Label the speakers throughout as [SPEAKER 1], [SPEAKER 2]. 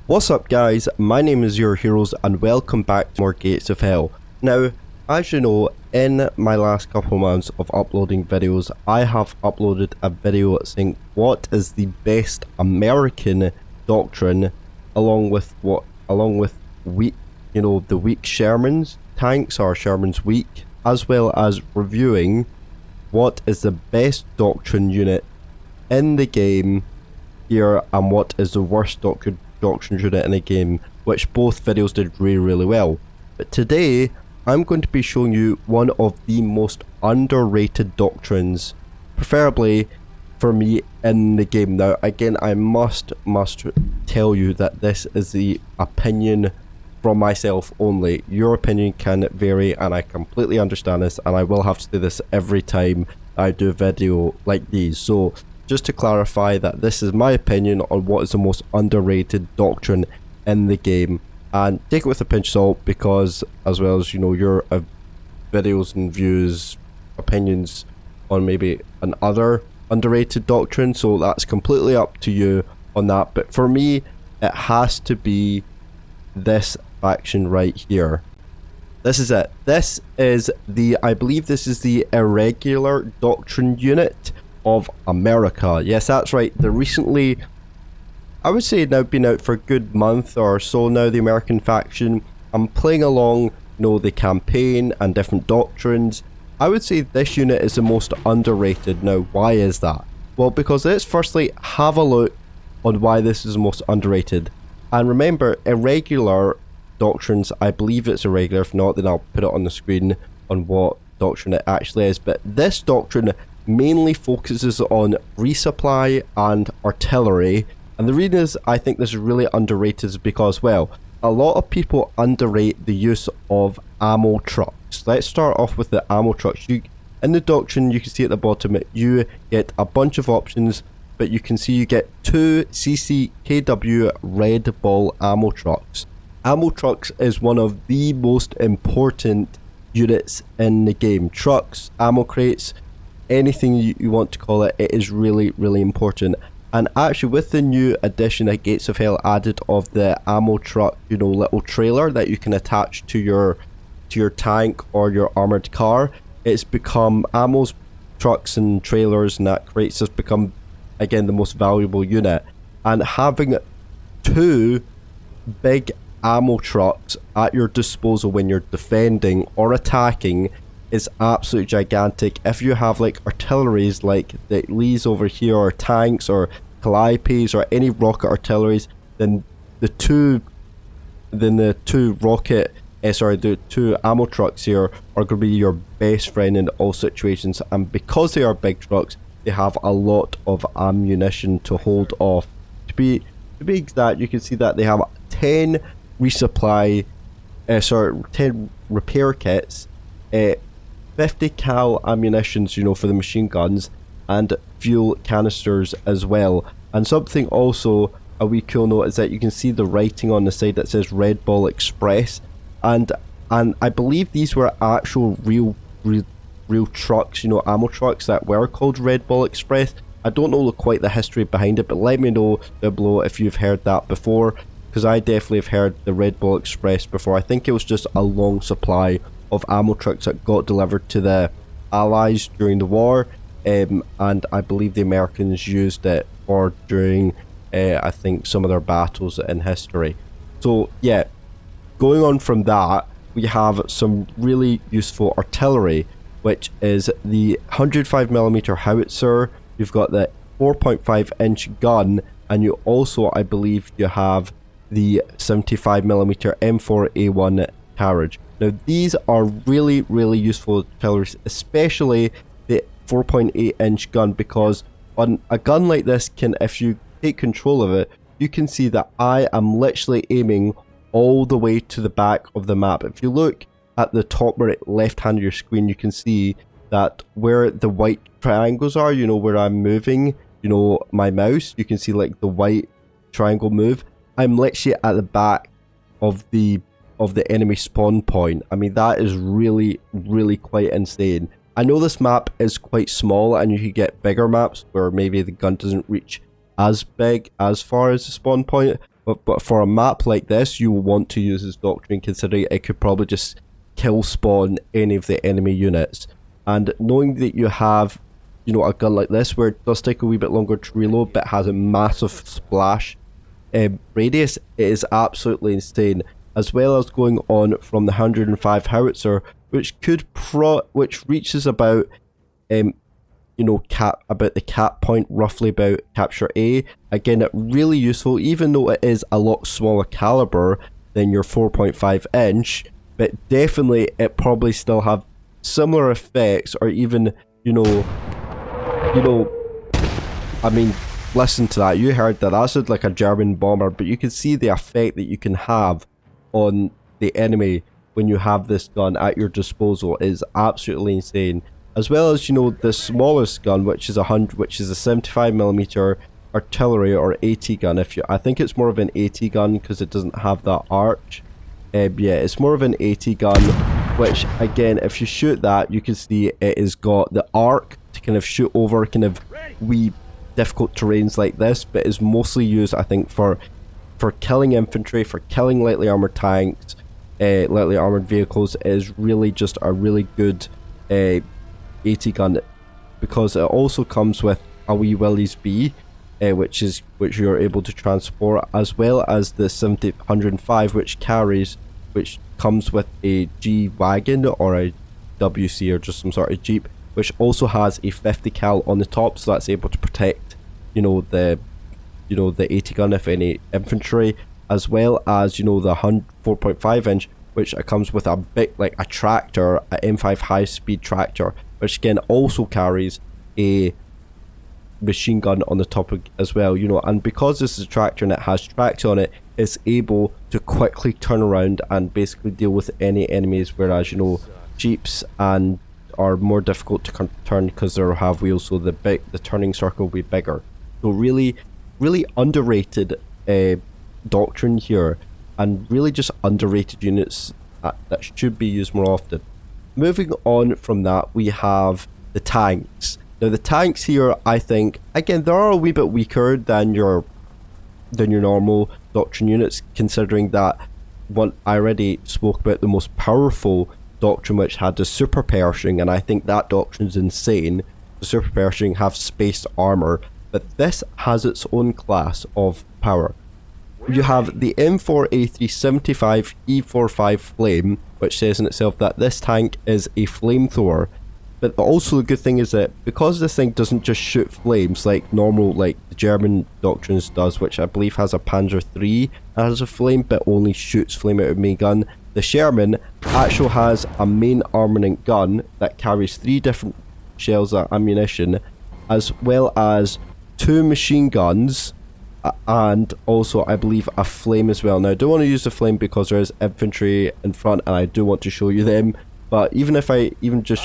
[SPEAKER 1] What's up guys, my name is Your Heroes and welcome back to more Gates of Hell. Now, as you know, in my last couple months of uploading videos, I have uploaded a video saying what is the best American doctrine along with weak, the weak Sherman's tanks or Sherman's weak, as well as reviewing what is the best doctrine unit in the game here and what is the worst doctrine unit in the game, which both videos did really well. But today I'm going to be showing you one of the most underrated doctrines, preferably for me, in the game. Now again, I must tell you that this is the opinion from myself only. Your opinion can vary and I completely understand this, and I will have to do this every time I do a video like these. So just to clarify that this is my opinion on what is the most underrated doctrine in the game, and take it with a pinch of salt, because as well as your videos and views, opinions on maybe another underrated doctrine, so that's completely up to you on that. But for me, it has to be this faction right here. This is it. This is I believe this is the irregular doctrine unit of America. Yes, that's right. The recently, I would say now been out for a good month or so now, the American faction. I'm playing along, the campaign and different doctrines. I would say this unit is the most underrated. Now, why is that? Well, because let's firstly have a look on why this is the most underrated. And remember, irregular doctrines, I believe it's irregular. If not, then I'll put it on the screen on what doctrine it actually is. But this doctrine mainly focuses on resupply and artillery, and the reason is I think this is really underrated is because, well, a lot of people underrate the use of ammo trucks. Let's start off with the ammo trucks. In the doctrine, you can see at the bottom you get a bunch of options, but you can see you get 2 CCKW Red Ball ammo trucks. Ammo trucks is one of the most important units in the game. Trucks, ammo crates, anything you want to call it, it is really important. And actually, with the new addition that Gates of Hell added of the ammo truck, little trailer that you can attach to your tank or your armored car, it's become ammos, trucks and trailers and that crates has become again the most valuable unit. And having 2 big ammo trucks at your disposal when you're defending or attacking is absolutely gigantic. If you have like artilleries like the Lees over here, or tanks or Calipes or any rocket artilleries, then the two ammo trucks here are going to be your best friend in all situations. And because they are big trucks, they have a lot of ammunition to hold off. To be exact, you can see that they have 10 resupply 10 repair kits, 50 cal ammunitions, for the machine guns, and fuel canisters as well. And something also, a wee cool note, is that you can see the writing on the side that says Red Ball Express, and I believe these were actual real trucks, ammo trucks that were called Red Ball Express. I don't know quite the history behind it, but let me know down below if you've heard that before, because I definitely have heard the Red Ball Express before. I think it was just a long supply of ammo trucks that got delivered to the Allies during the war, and I believe the Americans used it for during I think some of their battles in history. So yeah, going on from that, we have some really useful artillery, which is the 105mm howitzer. You've got the 4.5-inch gun, and you also, I believe, you have the 75mm M4A1 carriage. Now these are really useful artillery, especially the 4.8-inch gun, because on a gun like this, if you take control of it, you can see that I am literally aiming all the way to the back of the map. If you look at the top left hand of your screen, you can see that where the white triangles are, where I'm moving, my mouse, you can see like the white triangle move. I'm literally at the back of the enemy spawn point. I mean, that is really quite insane. I know this map is quite small and you could get bigger maps where maybe the gun doesn't reach as big as far as the spawn point, But for a map like this, you will want to use this Doctrine, considering it could probably just kill spawn any of the enemy units. And knowing that you have, you know, a gun like this where it does take a wee bit longer to reload but has a massive splash radius, it is absolutely insane. As well as going on from the 105 howitzer, which reaches about you know, about the cap point, roughly about capture A. Again, really useful, even though it is a lot smaller caliber than your 4.5 inch, but definitely it probably still have similar effects, or even, you know, I mean, listen to that, you heard that, that's like a German bomber, but you can see the effect that you can have on the enemy when you have this gun at your disposal is absolutely insane. As well as, you know, the smallest gun, which is a 75mm artillery or AT gun. I think it's more of an AT gun because it doesn't have that arch. Yeah, it's more of an AT gun, which again, if you shoot that, you can see it has got the arc to kind of shoot over kind of wee difficult terrains like this, but is mostly used, I think, for killing infantry, for killing lightly armored tanks, lightly armored vehicles. It is really just a really good AT gun, because it also comes with a wee Willys B, which you're able to transport, as well as the 105, which comes with a G wagon or a WC or just some sort of jeep, which also has a 50 cal on the top, so that's able to protect, you know, the AT gun if any infantry, as well as, you know, the 4.5 inch, which comes with a big, like a tractor, an M5 high speed tractor, which again also carries a machine gun on the top as well, you know. And because this is a tractor and it has tracks on it, it's able to quickly turn around and basically deal with any enemies, whereas, you know, jeeps and are more difficult to turn because they have wheels, so the turning circle will be bigger. So really underrated Doctrine here, and really just underrated units that should be used more often. Moving on from that, we have the tanks. Now the tanks here, I think, again, they are a wee bit weaker than your normal Doctrine units, considering that what I already spoke about, the most powerful Doctrine, which had the super Pershing, and I think that Doctrine's insane. The super Pershing have space armor, but this has its own class of power. You have the M4A375 E45 Flame, which says in itself that this tank is a flamethrower. But also the good thing is that because this thing doesn't just shoot flames like normal, like the German Doctrines does, which I believe has a Panzer III that has a flame but only shoots flame out of main gun, the Sherman actually has a main armament gun that carries 3 different shells of ammunition, as well as 2 machine guns, and also I believe a flame as well. Now I don't want to use the flame because there is infantry in front and I do want to show you them, but even if I just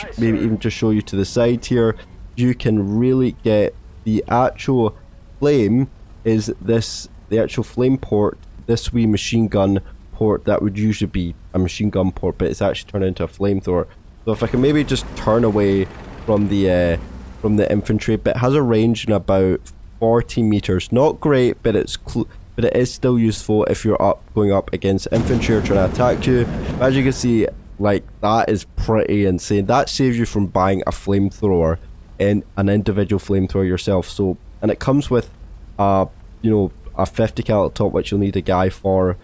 [SPEAKER 1] show you to the side here, you can really get the actual flame. Is this the actual flame port, this wee machine gun port that would usually be a machine gun port, but it's actually turned into a flamethrower. So if I can maybe just turn away from the infantry, but it has a range in about 40 meters. Not great, but it is still useful if you're going up against infantry or trying to attack you. But as you can see, like, that is pretty insane. That saves you from buying a flamethrower and an individual flamethrower yourself. So, and it comes with you know, a 50 cal at the top, which you'll need a guy for,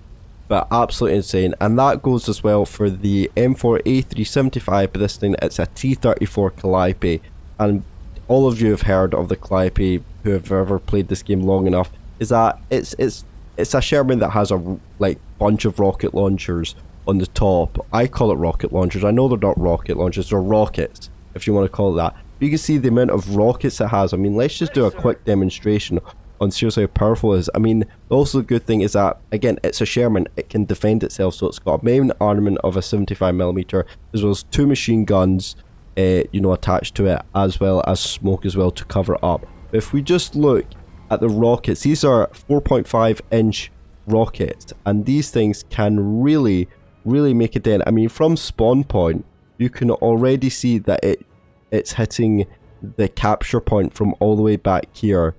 [SPEAKER 1] but absolutely insane. And that goes as well for the M4A375, but this thing, it's a T34 Calliope, and all of you have heard of the Calliope who have ever played this game long enough, is that it's a Sherman that has a bunch of rocket launchers on the top. I call it rocket launchers. I know they're not rocket launchers, they're rockets, if you want to call it that. But you can see the amount of rockets it has. I mean, let's just do a quick demonstration on seriously how powerful it is. I mean, also the good thing is that, again, it's a Sherman, it can defend itself, so it's got a main armament of a 75mm, as well as 2 machine guns, you know, attached to it, as well as smoke as well to cover it up. But if we just look at the rockets, these are 4.5 inch rockets, and these things can really make a dent. I mean, from spawn point, you can already see that it's hitting the capture point from all the way back here,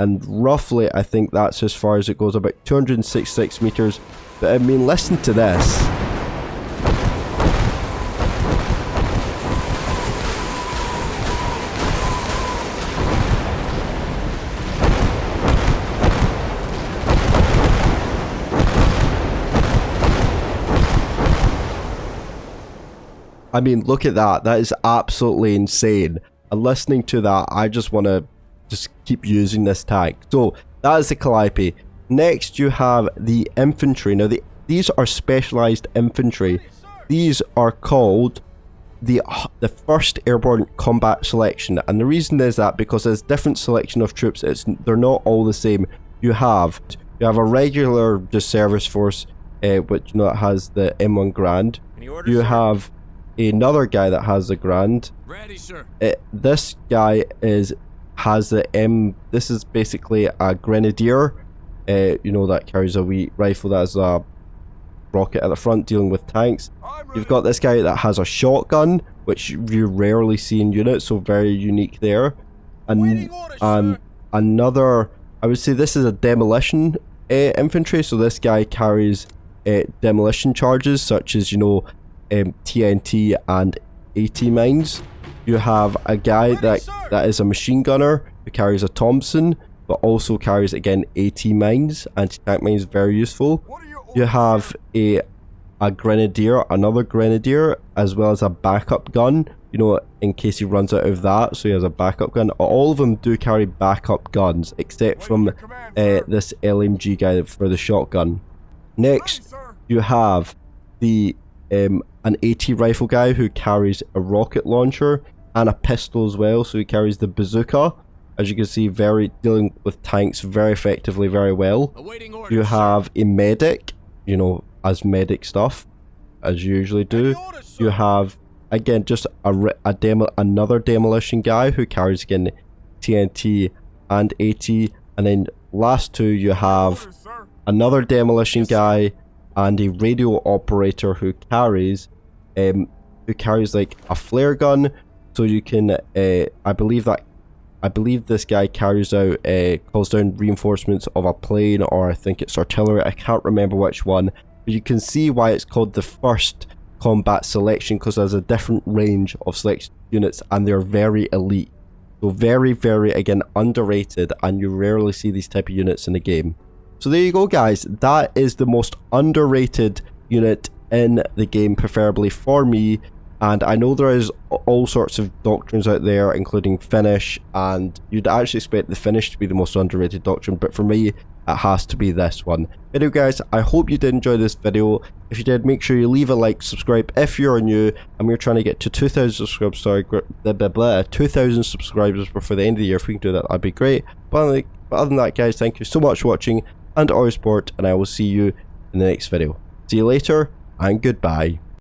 [SPEAKER 1] and roughly I think that's as far as it goes, about 266 meters. But I mean, listen to this. I mean, look at that. That is absolutely insane. And listening to that, I just want to just keep using this tank. So that is the Calliope. Next, you have the Infantry. Now, these are specialized infantry. These are called the first airborne combat selection, and the reason is that because there's different selection of troops. They're not all the same. You have a regular just service force, which has the M1 Grand. You have another guy that has a Grand.
[SPEAKER 2] Ready, sir.
[SPEAKER 1] This guy has the M. This is basically a Grenadier. That carries a wee rifle that has a rocket at the front, dealing with tanks. You've got this guy that has a shotgun, which you rarely see in units, so very unique there. And another, I would say this is a demolition infantry. So this guy carries demolition charges, such as TNT and AT mines. You have a guy that is a machine gunner who carries a Thompson, but also carries again AT mines, anti-tank mines, very useful. You have a grenadier, another grenadier, as well as a backup gun, in case he runs out of that, so he has a backup gun. All of them do carry backup guns, except from this LMG guy for the shotgun. Next, you have an AT rifle guy who carries a rocket launcher and a pistol as well, so he carries the bazooka. As you can see, dealing with tanks very effectively, very well. You have a medic, as medic stuff, as you usually do. You have, again, just another demolition guy who carries, again, TNT and AT. And then last two, you have another demolition guy and a radio operator who carries like a flare gun. So you can, I believe this guy carries out, calls down reinforcements of a plane, or I think it's artillery. I can't remember which one. But you can see why it's called the first combat selection, because there's a different range of selection units and they're very elite. So very, very, again, underrated, and you rarely see these type of units in the game. So there you go, guys. That is the most underrated unit in the game, preferably for me. And I know there is all sorts of doctrines out there, including Finish, and you'd actually expect the Finish to be the most underrated doctrine, but for me, it has to be this one. Anyway, guys, I hope you did enjoy this video. If you did, make sure you leave a like, subscribe if you're new, and we're trying to get to 2,000 subscribers. Sorry, 2,000 subscribers before the end of the year. If we can do that, that'd be great. But other than that, guys, thank you so much for watching, and always support, and I will see you in the next video. See you later, and goodbye.